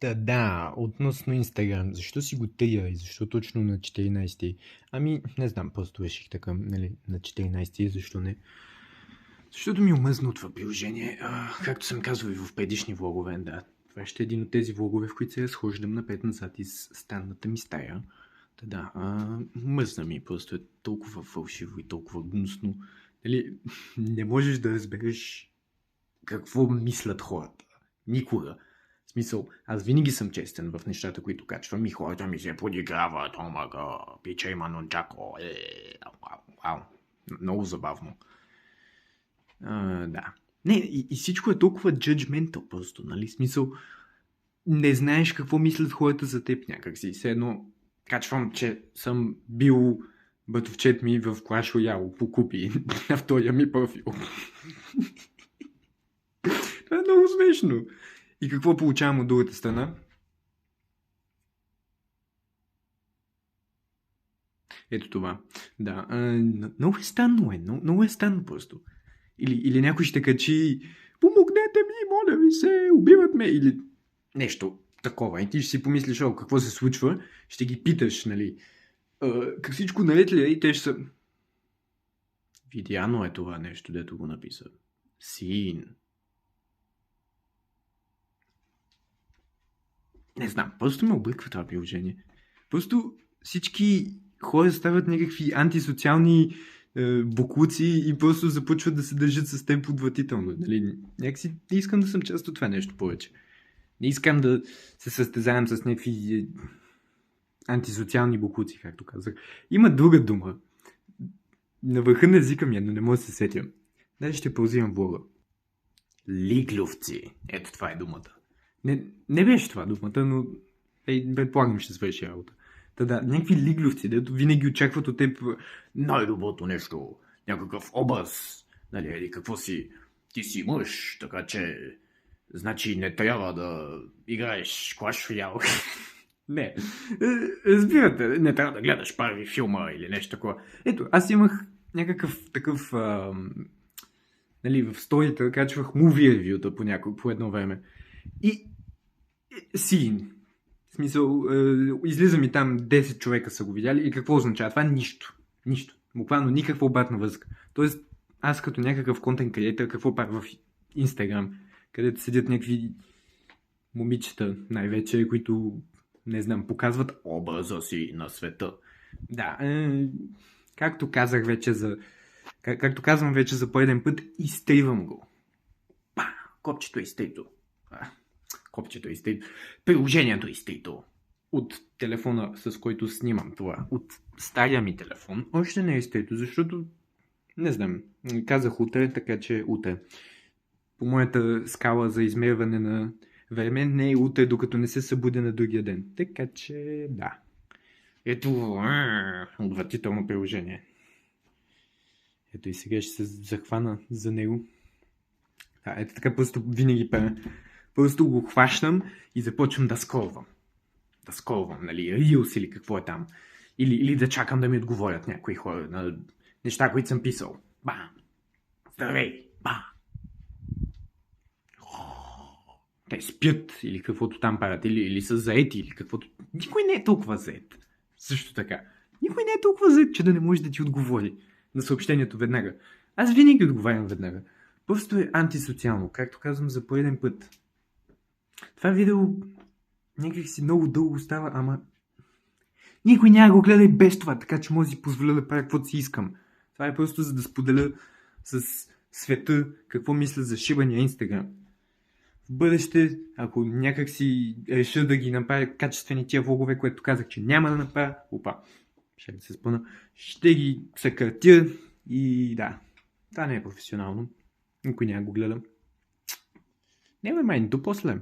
Да, относно Инстаграм. Защо си го тая и защо точно на 14? Ами, не знам, просто реших така, нали, на 14, защо не? Защото ми омръзна това приложение. Както съм казвал и в предишни влогове, да. Това ще е един от тези влогове, в които се разхождам напред-назад из станната ми стая. Да, мръзна ми, просто е толкова фалшиво и толкова гнусно. Нали, не можеш да разбереш какво мислят хората. Никога. В смисъл, аз винаги съм честен в нещата, които качвам и хората ми се подиграват. О, мага, пича има нончако. Вау. Много забавно. Да. Не, и всичко е толкова judgmental просто, нали? В смисъл, не знаеш какво мислят хората за теб някакси. Все едно качвам, че съм бил бътовчет ми в Clash Royale по купи на втория ми профил. Това е много смешно. И какво получавам от другата страна? Ето това. Да. Много е странно, много е странно просто. Или някой ще качи: помогнете ми, моля ви се, убиват ме. Или нещо такова. И ти ще си помислиш: какво се случва? Ще ги питаш, нали? Как всичко наред ли е? И те ще са: видяно е това нещо, дето го написа. Син. Не знам, просто ме обърква това приложение. Просто всички хора стават някакви антисоциални буклуци и просто започват да се държат с теб отвратително. Нали? Някакси не искам да съм част от това нещо повече. Не искам да се състезавам с някакви антисоциални буклуци, както казах. Има друга дума. На върха на езика ми е, но не мога да се сетя. Дали ще паузирам влога. Лигловци. Ето това е думата. Не беше това думата, но предполагам ще свърши работа. Да, някакви лигловци, дето винаги очакват от теб най-доброто нещо, някакъв образ, нали, или какво си, ти си мъж, така че, значи не трябва да играеш Clash Royale. Не, разбирате, не трябва да гледаш първи филма или нещо такова. Ето, аз имах някакъв такъв, нали, в сторията качвах муви ревюта по едно време. И син. В смисъл, излиза ми там 10 човека са го видяли и какво означава? Това нищо. Нищо. Буквално никаква обратна връзка. Тоест, аз като някакъв контент креатор, какво правя в Инстаграм, където седят някакви момичета, най-вече, които, не знам, показват образа си на света. Да, както казах вече както казвам вече за пореден път, изтривам го. Копчето е изтрито. Копчето е изтрито. Приложението е изтрито. От телефона, с който снимам това. От стария ми телефон. Още не е изтрито, защото не знам. Казах утре, така че утре. По моята скала за измерване на време не е утре, докато не се събудя на другия ден. Така че да. Ето, отвратително приложение. Ето и сега ще се захвана за него. Да, ето така просто винаги правя. Просто го хващам и започвам да скролвам. Да скролвам, нали, Reels или какво е там. Или да чакам да ми отговорят някои хора на неща, които съм писал. Здравей! Те спят или каквото там правят, или са заети, или каквото. Никой не е толкова заед. Също така. Никой не е толкова заед, че да не може да ти отговори на съобщението веднага. Аз винаги отговарям веднага. Просто е антисоциално, както казвам за пореден път. Това видео някак си много дълго става, ама никой няма го гледа и без това, така че може да си позволя да правя каквото си искам. Това е просто за да споделя с света какво мисля за шибания Инстаграм. В бъдеще, ако някак си реша да ги направя качествени тия влогове, което казах, че няма да направя, ще се спъна, ще ги съкратя и да, това не е професионално. Никой няма го гледа. Never mind, до после.